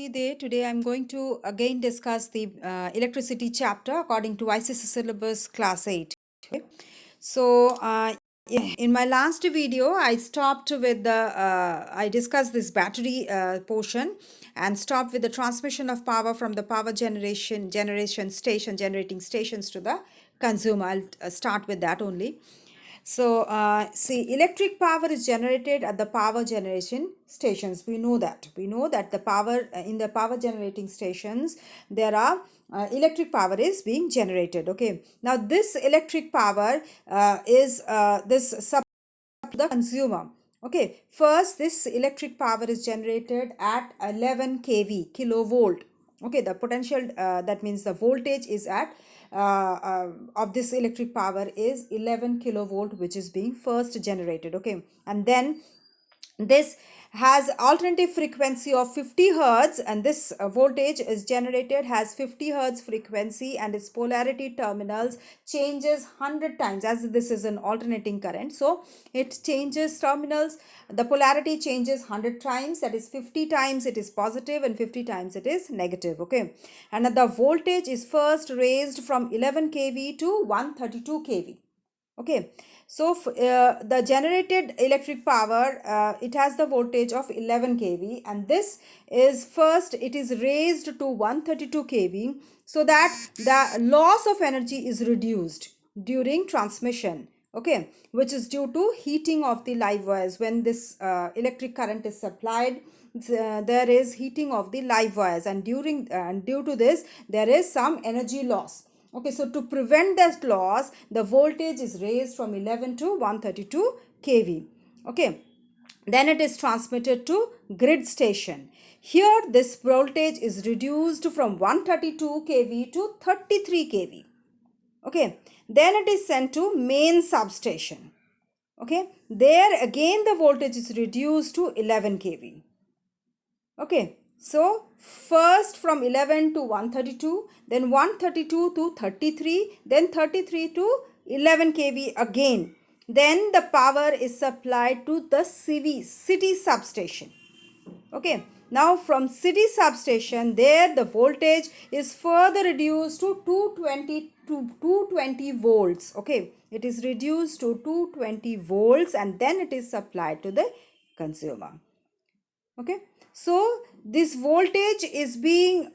Happy day. Today I'm going to again discuss the electricity chapter according to ICC syllabus class 8. Okay. So, in my last video, I stopped with I discussed this battery portion and stopped with the transmission of power from the power generation station, generating stations to the consumer. I'll start with that only. So, see, electric power is generated at the power generation stations. We know that. We know that the power in the power generating stations, there are electric power is being generated. Okay. Now, this electric power is this sub to the consumer. Okay. First, this electric power is generated at 11 kV, kilovolt. Okay. The potential, that means the voltage is at of this electric power is 11 kilovolt, which is being first generated. Okay. And then this has alternative frequency of 50 hertz, and this voltage is generated has 50 hertz frequency, and its polarity terminals changes 100 times, as this is an alternating current. So it changes terminals, the polarity changes 100 times, that is 50 times it is positive and 50 times it is negative. Okay. And the voltage is first raised from 11 kV to 132 kV. Okay. So the generated electric power, it has the voltage of 11 kV, and this is first it is raised to 132 kV, so that the loss of energy is reduced during transmission. Okay, which is due to heating of the live wires. When this electric current is supplied, there is heating of the live wires, and due to this there is some energy loss. Okay, so to prevent this loss, the voltage is raised from 11 to 132 kV. Okay, then it is transmitted to grid station. Here, this voltage is reduced from 132 kV to 33 kV. Okay, then it is sent to main substation. Okay, there again the voltage is reduced to 11 kV. Okay, so first from 11 to 132, then 132 to 33, then 33 to 11 kV again. Then the power is supplied to the city substation. Okay, now from city substation, there the voltage is further reduced to 220 volts. Okay, it is reduced to 220 volts, and then it is supplied to the consumer. Okay, so this voltage is being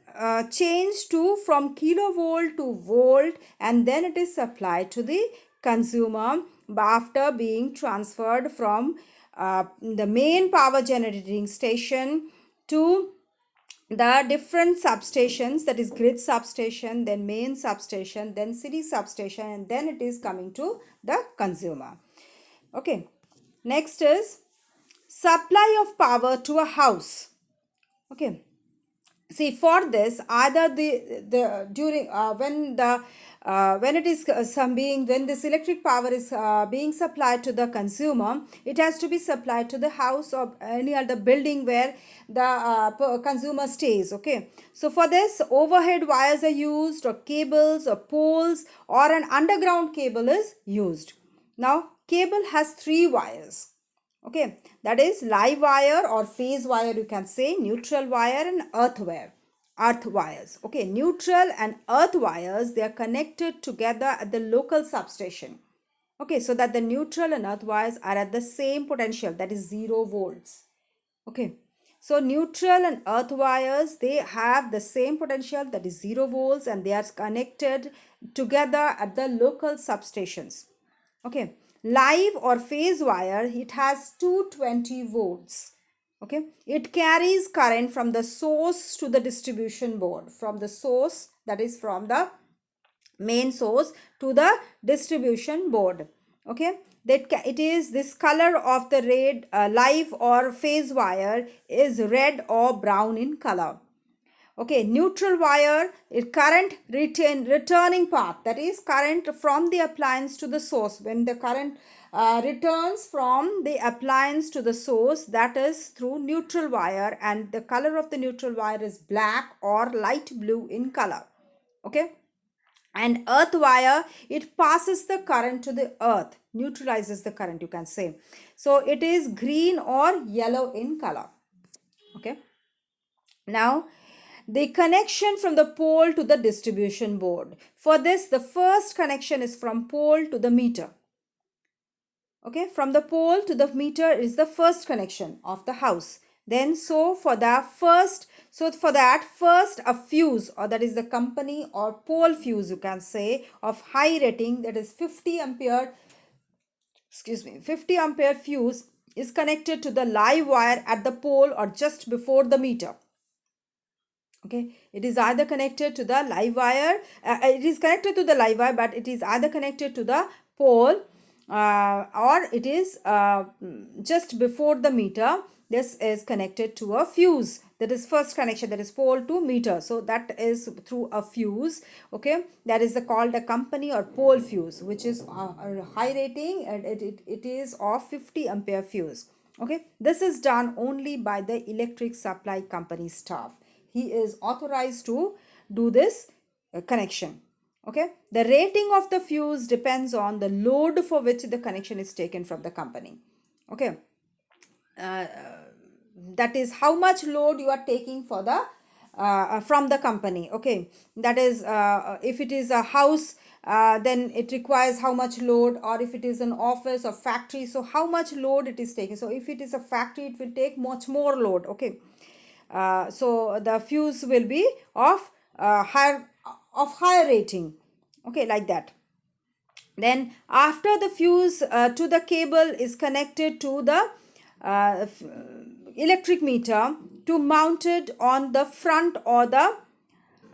changed to from kilovolt to volt, and then it is supplied to the consumer after being transferred from the main power generating station to the different substations, that is grid substation, then main substation, then city substation, and then it is coming to the consumer. Okay, next is supply of power to a house. Okay, see, for this, either the during when it is when this electric power is being supplied to the consumer, it has to be supplied to the house or any other building where the consumer stays. Okay, so for this, overhead wires are used, or cables or poles, or an underground cable is used. Now, cable has three wires. Okay, that is live wire or phase wire, you can say, neutral wire, and earth wires. Okay, neutral and earth wires, they are connected together at the local substation. Okay, so that the neutral and earth wires are at the same potential, that is 0 volts. Okay, so neutral and earth wires, they have the same potential, that is 0 volts, and they are connected together at the local substations. Okay, live or phase wire, it has 220 volts. Okay, it carries current from the source to the distribution board, from the source, that is from the main source to the distribution board. Okay, that it is this color of the red live or phase wire is red or brown in color. Okay, neutral wire is current returning path, that is current from the appliance to the source. When the current returns from the appliance to the source, that is through neutral wire, and the color of the neutral wire is black or light blue in color. Okay, and earth wire, it passes the current to the earth, neutralizes the current, you can say. So it is green or yellow in color. Okay, now the connection from the pole to the distribution board. For this, the first connection is from pole to the meter. Okay, from the pole to the meter is the first connection of the house. Then for that first a fuse, or that is the company or pole fuse, you can say, of high rating, that is 50 ampere 50 ampere fuse, is connected to the live wire at the pole or just before the meter. Okay, it is either connected to the live wire, it is connected to the live wire, but it is either connected to the pole or it is just before the meter. This is connected to a fuse. That is first connection, that is pole to meter. So that is through a fuse. Okay, that is called a company or pole fuse, which is a high rating, and it is of 50 ampere fuse. Okay, this is done only by the electric supply company staff. He is authorized to do this connection. Okay, the rating of the fuse depends on the load for which the connection is taken from the company. Okay, that is how much load you are taking for the from the company. Okay, that is if it is a house, then it requires how much load, or if it is an office or factory, so how much load it is taking. So if it is a factory, it will take much more load. Okay, so the fuse will be of higher rating. Okay, like that. Then after the fuse to the cable is connected to the electric meter to mounted on the front or the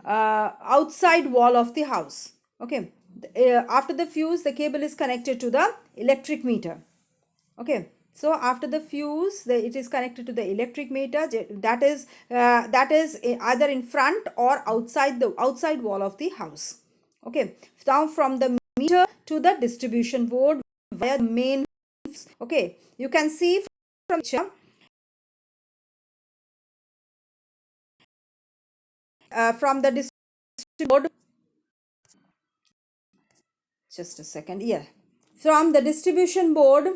outside wall of the house. Okay, after the fuse, the cable is connected to the electric meter. Okay, so after the fuse, it is connected to the electric meter, that is either in front or outside the outside wall of the house. Okay, now from the meter to the distribution board via the main. Okay, you can see from picture from the distribution board. Just a second. Yeah, from the distribution board,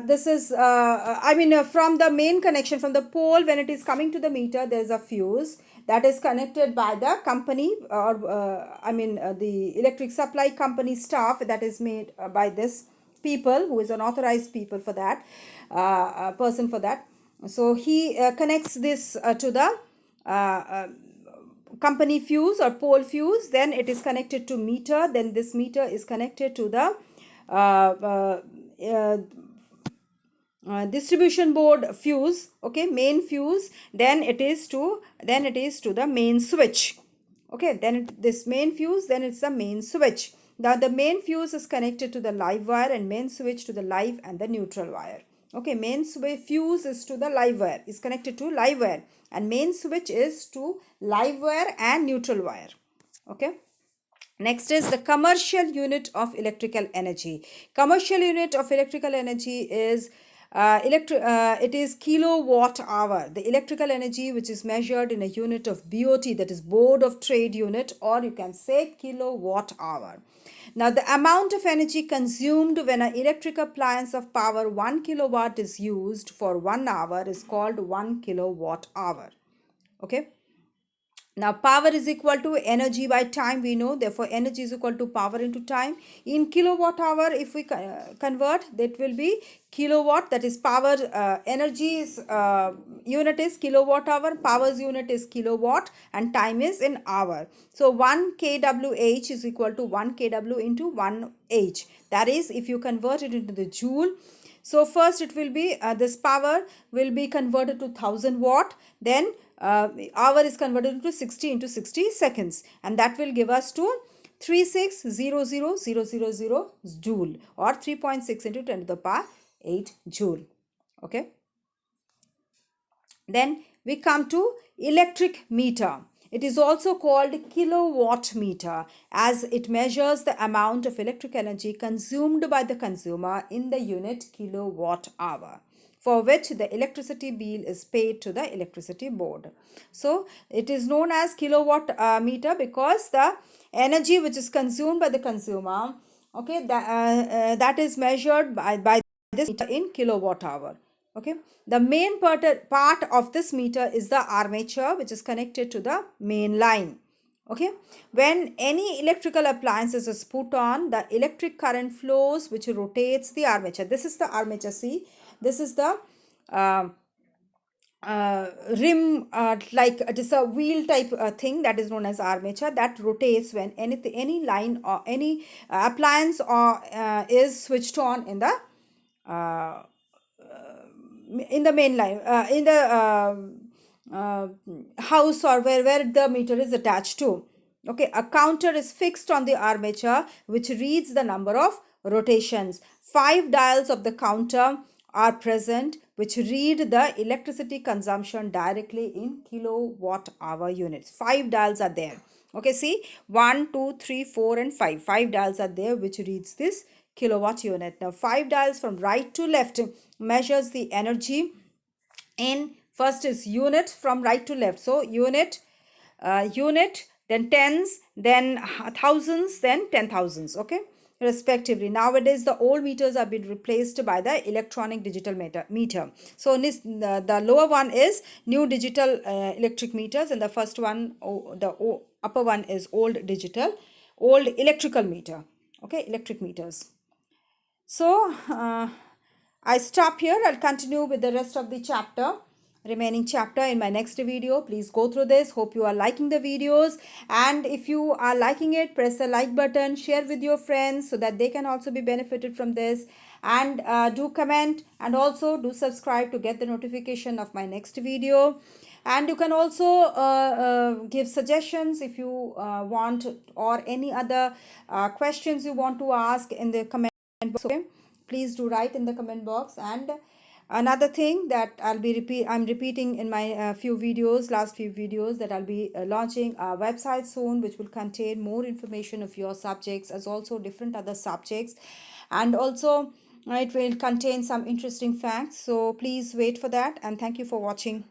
this is from the main connection from the pole, when it is coming to the meter, there is a fuse that is connected by the company, or the electric supply company staff, that is made by this people who is an authorized people for that person for that. So he connects this to the company fuse or pole fuse. Then it is connected to meter. Then this meter is connected to the distribution board fuse. Okay, main fuse. Then it is to the main switch. Okay, then this main fuse, then it's the main switch. Now the main fuse is connected to the live wire, and main switch to the live and the neutral wire. Okay, main fuse is to the live wire, is connected to live wire, and main switch is to live wire and neutral wire. Okay, next is the commercial unit of electrical energy. Commercial unit of electrical energy is it is kilowatt hour. The electrical energy which is measured in a unit of BOT, that is Board of Trade unit, or you can say kilowatt hour. Now the amount of energy consumed when an electric appliance of power 1 kilowatt is used for 1 hour is called 1 kilowatt hour. Okay. Now power is equal to energy by time, we know. Therefore energy is equal to power into time. In kilowatt hour, if we convert, that will be kilowatt, that is power, energy's unit is kilowatt hour, power's unit is kilowatt, and time is in hour. So 1 kWh is equal to 1 kW into 1 h. That is, if you convert it into the joule, so first it will be this power will be converted to 1000 watt, then hour is converted into 60 into 60 seconds, and that will give us to 3600000 joule, or 3.6 into 10 to the power 8 joule. Okay, then we come to electric meter. It is also called kilowatt meter, as it measures the amount of electric energy consumed by the consumer in the unit kilowatt hour, for which the electricity bill is paid to the electricity board. So it is known as kilowatt meter because the energy which is consumed by the consumer, okay, that is measured by this meter in kilowatt hour. Okay, the main part of this meter is the armature, which is connected to the main line. Okay, when any electrical appliances is put on, the electric current flows, which rotates the armature. This is the armature. See, this is the uh, rim, like it is a wheel type thing that is known as armature, that rotates when any line or any appliance or is switched on uh, in the main line, in the house, or where the meter is attached to. Okay, a counter is fixed on the armature which reads the number of rotations. 5 dials of the counter are present which read the electricity consumption directly in kilowatt hour units. 5 dials are there. Okay, see, 1, 2, 3, 4 and 5. 5 dials are there which reads this kilowatt unit. Now 5 dials from right to left measures the energy in, first is unit from right to left. So unit, unit, then tens, then thousands, then 10,000s. Okay, respectively. Nowadays the old meters have been replaced by the electronic digital meter. So this, the lower one is new digital electric meters, and the first one, the upper one is old electrical meter. Okay, electric meters. So I stop here. I'll continue with the rest of the remaining chapter in my next video. Please go through this. Hope you are liking the videos, and if you are liking it, press the like button, share with your friends so that they can also be benefited from this, and do comment, and also do subscribe to get the notification of my next video. And you can also give suggestions if you want, or any other questions you want to ask in the comment box. Okay, please do write in the comment box. And another thing that I'm repeating in my last few videos, that I'll be launching a website soon which will contain more information of your subjects, as also different other subjects, and also it will contain some interesting facts. So please wait for that, and thank you for watching.